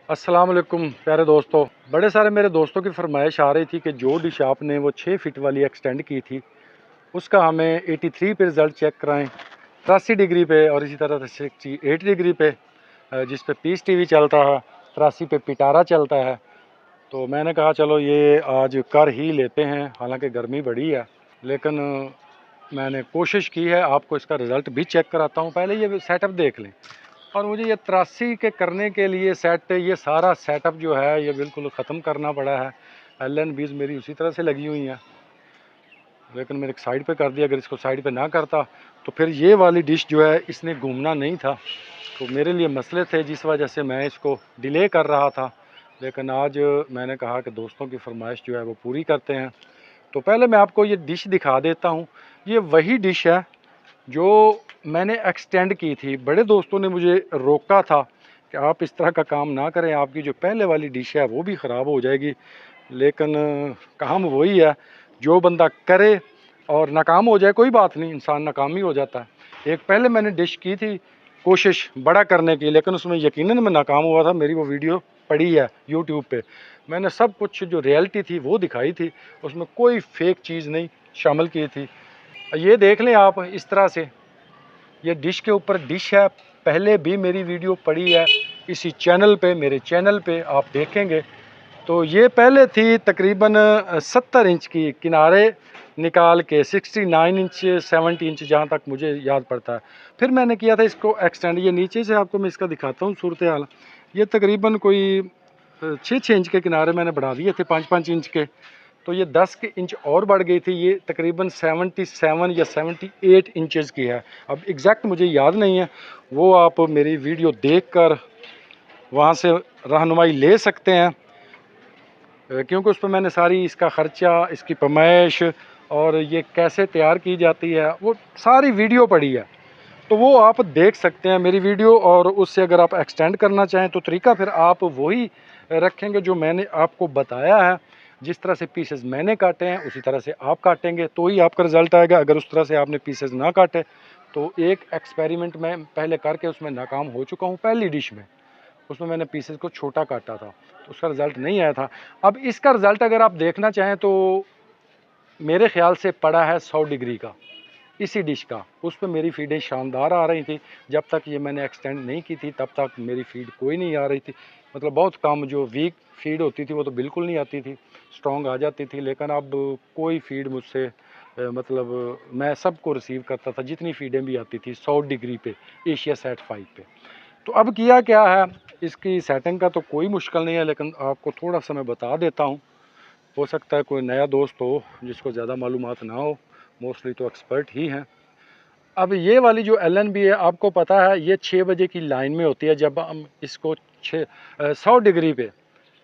अस्सलाम वालेकुम प्यारे दोस्तों। बड़े सारे मेरे दोस्तों की फरमाइश आ रही थी कि जो डिश आपने वो 6 फीट वाली एक्सटेंड की थी उसका हमें 83 पे रिज़ल्ट चेक कराएं, 83 डिग्री पे और इसी तरह से 68 डिग्री पे जिस पे पीस टीवी चलता है, 83 पे पिटारा चलता है। तो मैंने कहा चलो ये आज कर ही लेते हैं। हालांकि गर्मी बड़ी है, लेकिन मैंने कोशिश की है। आपको इसका रिज़ल्ट भी चेक कराता हूँ, पहले ये सेटअप देख लें। और मुझे ये 83 के करने के लिए ये सारा सेटअप जो है ये बिल्कुल ख़त्म करना पड़ा है। LNBs मेरी उसी तरह से लगी हुई हैं, लेकिन मैंने एक साइड पे कर दिया। अगर इसको साइड पे ना करता तो फिर ये वाली डिश जो है इसने घूमना नहीं था। तो मेरे लिए मसले थे, जिस वजह से मैं इसको डिले कर रहा था। लेकिन आज मैंने कहा कि दोस्तों की फरमाइश जो है वो पूरी करते हैं। तो पहले मैं आपको ये डिश दिखा देता हूँ। ये वही डिश है जो मैंने एक्सटेंड की थी। बड़े दोस्तों ने मुझे रोका था कि आप इस तरह का काम ना करें, आपकी जो पहले वाली डिश है वो भी ख़राब हो जाएगी। लेकिन काम वही है, जो बंदा करे और नाकाम हो जाए कोई बात नहीं, इंसान नाकाम ही हो जाता है। एक पहले मैंने डिश की थी कोशिश बड़ा करने की, लेकिन उसमें यकीनन मैं नाकाम हुआ था। मेरी वो वीडियो पड़ी है यूट्यूब पे। मैंने सब कुछ जो रियलिटी थी वो दिखाई थी, उसमें कोई फेक चीज़ नहीं शामिल की थी। ये देख लें आप इस तरह से, ये डिश के ऊपर डिश है। पहले भी मेरी वीडियो पड़ी है इसी चैनल पे, मेरे चैनल पे आप देखेंगे। तो ये पहले थी तकरीबन 70 इंच की, किनारे निकाल के 69 इंच 70 इंच जहाँ तक मुझे याद पड़ता है। फिर मैंने किया था इसको एक्सटेंड। ये नीचे से आपको मैं इसका दिखाता हूँ सूरत हाल। ये तकरीबन कोई 6 इंच के किनारे मैंने बढ़ा दिए थे, 5-5 इंच के। तो ये 10 के इंच और बढ़ गई थी। ये तकरीबन 77 या 78 इंचज़ की है। अब एग्जैक्ट मुझे याद नहीं है, वो आप मेरी वीडियो देखकर वहाँ से रहनुमाई ले सकते हैं, क्योंकि उस पर मैंने सारी इसका ख़र्चा, इसकी पैमाइश और ये कैसे तैयार की जाती है वो सारी वीडियो पड़ी है। तो वो आप देख सकते हैं मेरी वीडियो। और उससे अगर आप एक्सटेंड करना चाहें तो तरीका फिर आप वही रखेंगे जो मैंने आपको बताया है। जिस तरह से पीसेस मैंने काटे हैं उसी तरह से आप काटेंगे तो ही आपका रिज़ल्ट आएगा। अगर उस तरह से आपने पीसेस ना काटे तो एक एक्सपेरिमेंट मैं पहले करके उसमें नाकाम हो चुका हूँ। पहली डिश में उसमें मैंने पीसेस को छोटा काटा था तो उसका रिज़ल्ट नहीं आया था। अब इसका रिज़ल्ट अगर आप देखना चाहें तो मेरे ख्याल से पड़ा है 100 डिग्री का इसी डिश का। उस पर मेरी फीडें शानदार आ रही थी। जब तक ये मैंने एक्सटेंड नहीं की थी तब तक मेरी फीड कोई नहीं आ रही थी। मतलब बहुत कम, जो वीक फीड होती थी वो तो बिल्कुल नहीं आती थी, स्ट्रॉन्ग आ जाती थी। लेकिन अब कोई फीड मुझसे मतलब मैं सबको रिसीव करता था, जितनी फीडें भी आती थी 100 डिग्री पे, एशिया सेट 5 पे। तो अब किया क्या है, इसकी सेटिंग का तो कोई मुश्किल नहीं है, लेकिन आपको थोड़ा सा मैं बता देता हूँ। हो सकता है कोई नया दोस्त हो जिसको ज़्यादा मालूमात ना हो, मोस्टली तो एक्सपर्ट ही हैं। अब ये वाली जो LNB है, आपको पता है ये 6 बजे की लाइन में होती है। जब हम इसको 100 डिग्री पे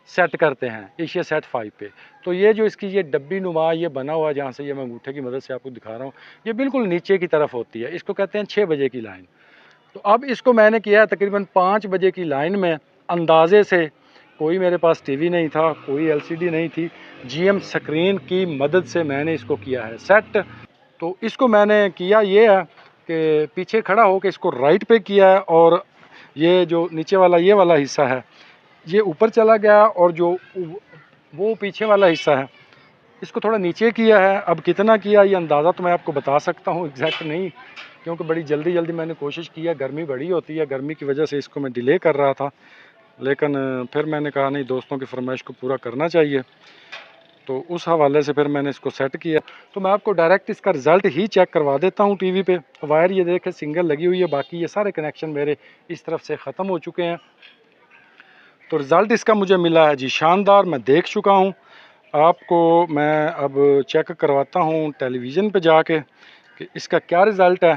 सेट करते हैं, एशिया सेट 5 पे, तो ये जो इसकी ये डब्बी नुमा ये बना हुआ है, जहाँ से ये मैं अंगूठे की मदद से आपको दिखा रहा हूँ, ये बिल्कुल नीचे की तरफ होती है। इसको कहते हैं 6 बजे की लाइन। तो अब इसको मैंने किया है तकरीबन 5 बजे की लाइन में। अंदाजे से कोई मेरे पास टीवी नहीं था, कोई LCD नहीं थी, GM स्क्रीन की मदद से मैंने इसको किया है सेट। तो इसको मैंने किया ये है कि पीछे खड़ा होकर इसको राइट पे किया है, और ये जो नीचे वाला ये वाला हिस्सा है ये ऊपर चला गया, और जो वो पीछे वाला हिस्सा है इसको थोड़ा नीचे किया है। अब कितना किया ये अंदाज़ा तो मैं आपको बता सकता हूँ, एग्जैक्ट नहीं, क्योंकि बड़ी जल्दी जल्दी मैंने कोशिश की है। गर्मी बड़ी होती है, गर्मी की वजह से इसको मैं डिले कर रहा था। लेकिन फिर मैंने कहा नहीं, दोस्तों की फरमाइश को पूरा करना चाहिए। तो उस हवाले से फिर मैंने इसको सेट किया। तो मैं आपको डायरेक्ट इसका रिज़ल्ट ही चेक करवा देता हूँ टीवी पे। वायर ये देखें सिंगल लगी हुई है, बाकी ये सारे कनेक्शन मेरे इस तरफ से ख़त्म हो चुके हैं। तो रिज़ल्ट इसका मुझे मिला है जी शानदार, मैं देख चुका हूँ। आपको मैं अब चेक करवाता हूँ टेलीविज़न पे जाके कि इसका क्या रिज़ल्ट है,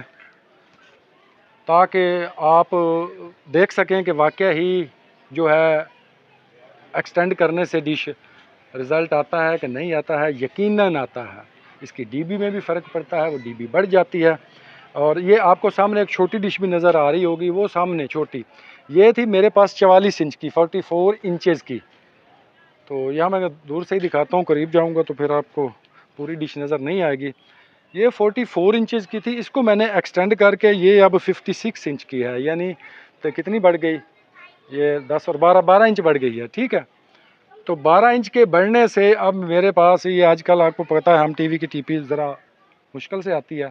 ताकि आप देख सकें कि वाकई ही जो है एक्सटेंड करने से डिश रिज़ल्ट आता है कि नहीं आता है। यकीनन आता है। इसकी DB में भी फ़र्क पड़ता है, वो DB बढ़ जाती है। और ये आपको सामने एक छोटी डिश भी नज़र आ रही होगी, वो सामने छोटी, ये थी मेरे पास 44 इंच की, 44 इंचेस की। तो यहाँ मैं दूर से ही दिखाता हूँ, करीब जाऊँगा तो फिर आपको पूरी डिश नज़र नहीं आएगी। ये 44 इंचेस की थी, इसको मैंने एक्सटेंड करके ये अब 56 इंच की है। यानी तो कितनी बढ़ गई, ये 10 और 12 इंच बढ़ गई है, ठीक है। तो 12 इंच के बढ़ने से अब मेरे पास ये आजकल आपको पता है हम टीवी की टीपी ज़रा मुश्किल से आती है,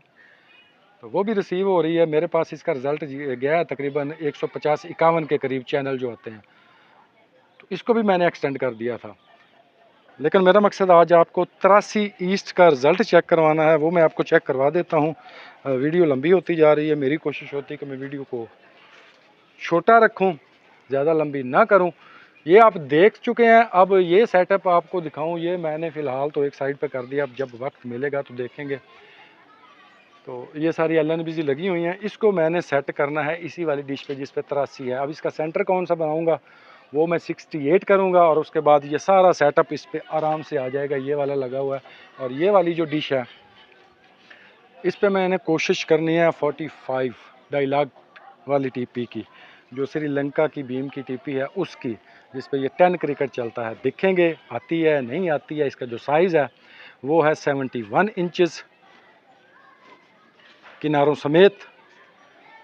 तो वो भी रिसीव हो रही है। मेरे पास इसका रिज़ल्ट गया है तकरीबन 150-51 के करीब चैनल जो आते हैं, तो इसको भी मैंने एक्सटेंड कर दिया था। लेकिन मेरा मकसद आज आपको 83 ईस्ट का रिज़ल्ट चेक करवाना है, वो मैं आपको चेक करवा देता हूँ। वीडियो लंबी होती जा रही है, मेरी कोशिश होती है कि मैं वीडियो को छोटा रखूँ, ज़्यादा लंबी ना करूँ। ये आप देख चुके हैं, अब ये सेटअप आपको दिखाऊं, ये मैंने फ़िलहाल तो एक साइड पे कर दिया, अब जब वक्त मिलेगा तो देखेंगे। तो ये सारी LNBG लगी हुई हैं, इसको मैंने सेट करना है इसी वाली डिश पे जिस पे 83 है। अब इसका सेंटर कौन सा बनाऊंगा वो मैं 68 करूंगा, और उसके बाद ये सारा सेटअप इस पे आराम से आ जाएगा। ये वाला लगा हुआ है, और ये वाली जो डिश है इस पे मैंने कोशिश करनी है 45 डायलॉग वाली टीपी की, जो श्रीलंका की बीम की टीपी है उसकी, जिस पे ये 10 क्रिकेट चलता है। देखेंगे आती है नहीं आती है। इसका जो साइज़ है वो है 71 इंचज़ किनारों समेत।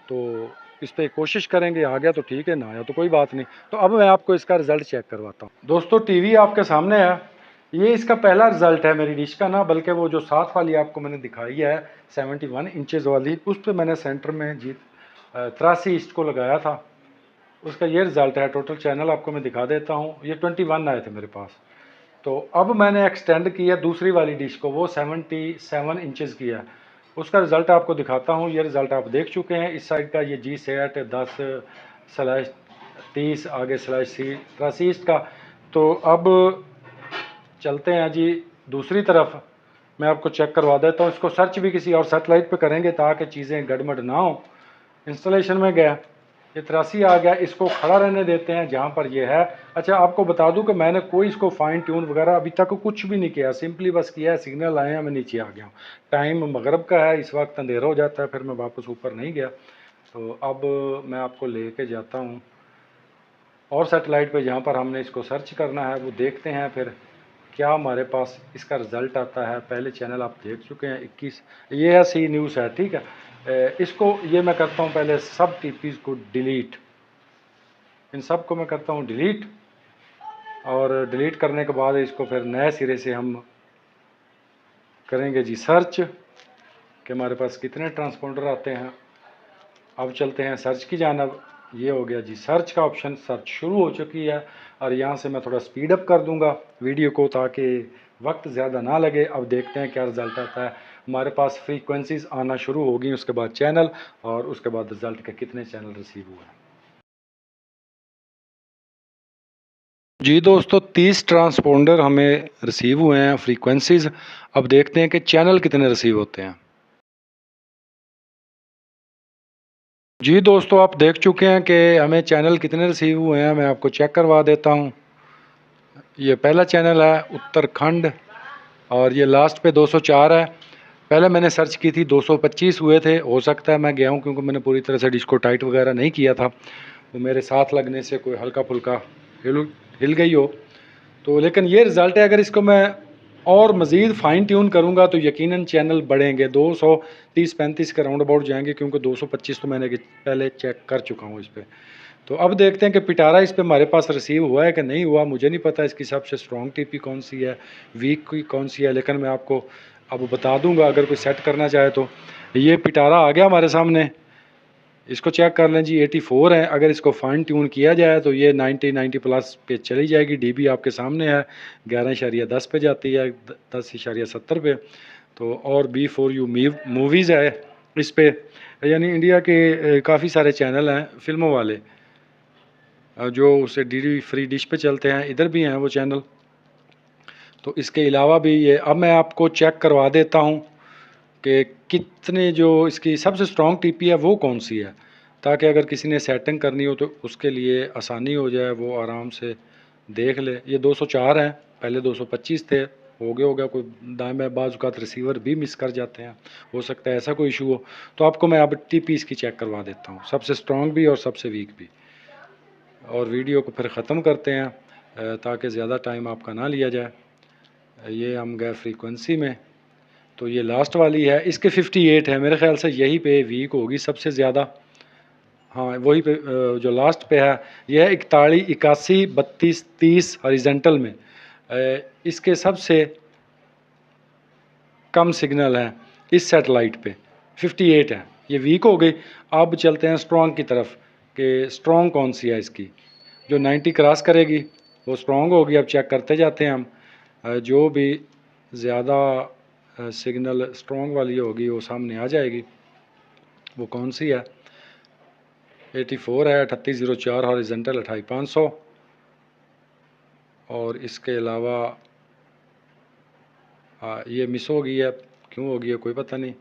तो इस पर कोशिश करेंगे, आ गया तो ठीक है, ना आया तो कोई बात नहीं। तो अब मैं आपको इसका रिज़ल्ट चेक करवाता हूँ। दोस्तों टीवी आपके सामने है, ये इसका पहला रिज़ल्ट है मेरी डिश का ना, बल्कि वो जो साथ वाली आपको मैंने दिखाई है 71 इंचज़ वाली, उस पर मैंने सेंटर में जी 83 ईस्ट को लगाया था। उसका ये रिज़ल्ट है। टोटल चैनल आपको मैं दिखा देता हूँ, ये 21 आए थे मेरे पास। तो अब मैंने एक्सटेंड किया दूसरी वाली डिश को, वो 77 इंचज़ की है। उसका रिज़ल्ट आपको दिखाता हूँ। ये रिज़ल्ट आप देख चुके हैं। इस साइड का ये जी सेट 10/30 आगे /C 83 ईस्ट का। तो अब चलते हैं जी दूसरी तरफ, मैं आपको चेक करवा देता हूँ। इसको सर्च भी किसी और सेटेलाइट पे करेंगे ताकि चीज़ें गड़बड़ ना हो। इंस्टॉलेशन में गया, ये 83 आ गया, इसको खड़ा रहने देते हैं जहाँ पर ये है। अच्छा आपको बता दूं कि मैंने कोई इसको फाइन ट्यून वगैरह अभी तक कुछ भी नहीं किया, सिंपली बस किया है, सिग्नल आए हैं, मैं नीचे आ गया हूँ। टाइम मगरब का है, इस वक्त अंधेरा हो जाता है, फिर मैं वापस ऊपर नहीं गया। तो अब मैं आपको लेके जाता हूँ और सेटेलाइट पे जहाँ पर हमने इसको सर्च करना है, वो देखते हैं फिर क्या हमारे पास इसका रिज़ल्ट आता है। पहले चैनल आप देख चुके हैं 21, ये है सी न्यूज़ है, ठीक है। इसको ये मैं करता हूँ पहले सब टीपीज़ को डिलीट, इन सब को मैं करता हूँ डिलीट, और डिलीट करने के बाद इसको फिर नए सिरे से हम करेंगे जी सर्च कि हमारे पास कितने ट्रांसपोंडर आते हैं। अब चलते हैं सर्च की जानब। ये हो गया जी सर्च का ऑप्शन, सर्च शुरू हो चुकी है, और यहाँ से मैं थोड़ा स्पीड अप कर दूंगा वीडियो को ताकि वक्त ज़्यादा ना लगे। अब देखते हैं क्या रिज़ल्ट आता है। हमारे पास फ्रीक्वेंसीज आना शुरू होगी, उसके बाद चैनल, और उसके बाद रिज़ल्ट के कितने चैनल रिसीव हुए हैं। जी दोस्तों 30 ट्रांसपोंडर हमें रिसीव हुए हैं फ्रीक्वेंसीज। अब देखते हैं कि चैनल कितने रिसीव होते हैं। जी दोस्तों आप देख चुके हैं कि हमें चैनल कितने रिसीव हुए हैं, मैं आपको चेक करवा देता हूं। ये पहला चैनल है उत्तराखंड, और ये लास्ट पे 204 है। पहले मैंने सर्च की थी 225 हुए थे, हो सकता है मैं गया हूँ क्योंकि मैंने पूरी तरह से डिश को टाइट वगैरह नहीं किया था, तो मेरे साथ लगने से कोई हल्का फुल्का हिल गई हो। तो लेकिन ये रिज़ल्ट है। अगर इसको मैं और मज़ीद फ़ाइन ट्यून करूँगा तो यकीनन चैनल बढ़ेंगे, 230-35 के राउंड अबाउट जाएंगे, क्योंकि 225 तो मैंने पहले चेक कर चुका हूँ इस पर। तो अब देखते हैं कि पिटारा इस पर हमारे पास रिसीव हुआ है कि नहीं हुआ। मुझे नहीं पता इसकी सबसे स्ट्रॉन्ग टीपी कौन सी है, वीक की कौन सी है, लेकिन मैं आपको अब बता दूंगा अगर कोई सेट करना चाहे तो। ये पिटारा आ गया हमारे सामने, इसको चेक कर लें जी 84 है। अगर इसको फाइन ट्यून किया जाए तो ये 90 प्लस पे चली जाएगी। डीबी आपके सामने है, 11.10 पे जाती है, 10.70 पे। तो और B4U मूवीज़ है इस पे, यानी इंडिया के काफ़ी सारे चैनल हैं फिल्मों वाले जो उसे डी फ्री डिश पे चलते हैं, इधर भी हैं वो चैनल। तो इसके अलावा भी ये अब मैं आपको चेक करवा देता हूँ कि कितने जो इसकी सबसे स्ट्रॉन्ग टीपी है वो कौन सी है, ताकि अगर किसी ने सेटिंग करनी हो तो उसके लिए आसानी हो जाए, वो आराम से देख ले। ये 204 हैं, पहले 225 थे, हो गया कोई दाएं बाएं बाज़ औक़ात रिसीवर भी मिस कर जाते हैं, हो सकता है ऐसा कोई इशू हो। तो आपको मैं अब टीपी इसकी चेक करवा देता हूँ, सबसे स्ट्रॉन्ग भी और सबसे वीक भी, और वीडियो को फिर ख़त्म करते हैं ताकि ज़्यादा टाइम आपका ना लिया जाए। ये हम गए फ्रीक्वेंसी में, तो ये लास्ट वाली है, इसके 58 है, मेरे ख्याल से यही पे वीक होगी सबसे ज़्यादा। हाँ वही पे जो लास्ट पे है यह है 41 81 32 30 हॉरिजेंटल में। इसके सबसे कम सिग्नल है इस सेटेलाइट पे 58 है, ये वीक हो गई। अब चलते हैं स्ट्रॉन्ग की तरफ कि स्ट्रॉन्ग कौन सी है इसकी। जो 90 क्रॉस करेगी वो स्ट्रॉन्ग होगी। अब चेक करते जाते हैं हम। जो भी ज़्यादा सिग्नल स्ट्रॉन्ग वाली होगी वो सामने आ जाएगी। वो कौन सी है? 84 है, 3804 हॉरिजेंटल 28500। और इसके अलावा ये मिस हो गई है, क्यों हो गई है कोई पता नहीं।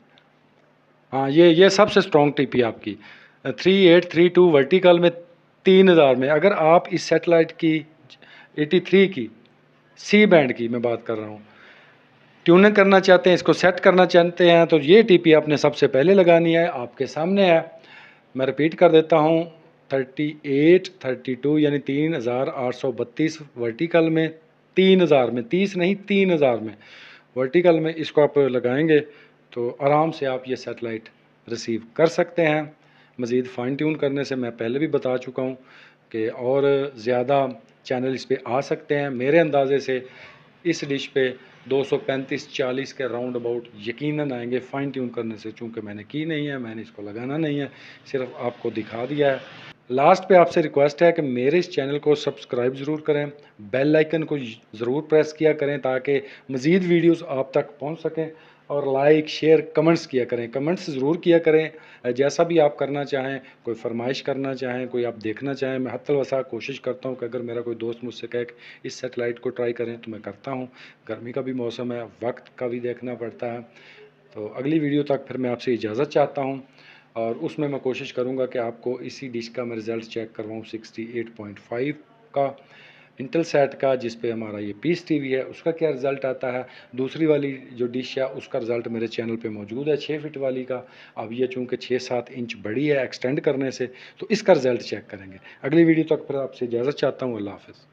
हाँ ये सबसे स्ट्रॉन्ग टीपी आपकी 3832 वर्टिकल में 3000 में। अगर आप इस सेटेलाइट की 83 की सी बैंड की मैं बात कर रहा हूँ ट्यूनिंग करना चाहते हैं, इसको सेट करना चाहते हैं, तो ये टीपी आपने सबसे पहले लगानी है। आपके सामने है, मैं रिपीट कर देता हूँ 38 32 यानी 3832 वर्टिकल में, 3000 में, 30 नहीं 3000 में वर्टिकल में। इसको आप लगाएंगे तो आराम से आप ये सेटेलाइट रिसीव कर सकते हैं। मज़ीद फाइन ट्यून करने से मैं पहले भी बता चुका हूँ कि और ज़्यादा चैनल इस पर आ सकते हैं। मेरे अंदाज़े से इस डिश पे 235-40 के राउंड अबाउट यकीनन आएंगे फाइन ट्यून करने से। चूँकि मैंने की नहीं है, मैंने इसको लगाना नहीं है, सिर्फ आपको दिखा दिया है। लास्ट पे आपसे रिक्वेस्ट है कि मेरे इस चैनल को सब्सक्राइब ज़रूर करें, बेल आइकन को ज़रूर प्रेस किया करें ताकि मज़ीद वीडियोस आप तक पहुंच सकें। और लाइक शेयर कमेंट्स किया करें, कमेंट्स ज़रूर किया करें जैसा भी आप करना चाहें, कोई फरमाइश करना चाहें, कोई आप देखना चाहें। मैं हत्तल वसा कोशिश करता हूँ कि अगर मेरा कोई दोस्त मुझसे कहे कि इस सेटेलाइट को ट्राई करें तो मैं करता हूँ। गर्मी का भी मौसम है, वक्त का भी देखना पड़ता है। तो अगली वीडियो तक फिर मैं आपसे इजाज़त चाहता हूँ और उसमें मैं कोशिश करूँगा कि आपको इसी डिश का मैं रिज़ल्ट चेक करवाऊँ 68.5 का इंटेलसेट का, जिस पे हमारा ये पीस टीवी है, उसका क्या रिज़ल्ट आता है। दूसरी वाली जो डिश है उसका रिज़ल्ट मेरे चैनल पे मौजूद है 6 फीट वाली का। अब ये चूँकि 6-7 इंच बड़ी है एक्सटेंड करने से, तो इसका रिज़ल्ट चेक करेंगे। अगली वीडियो तक फिर आपसे इजाज़त चाहता हूँ। अल्लाह हाफ़िज़।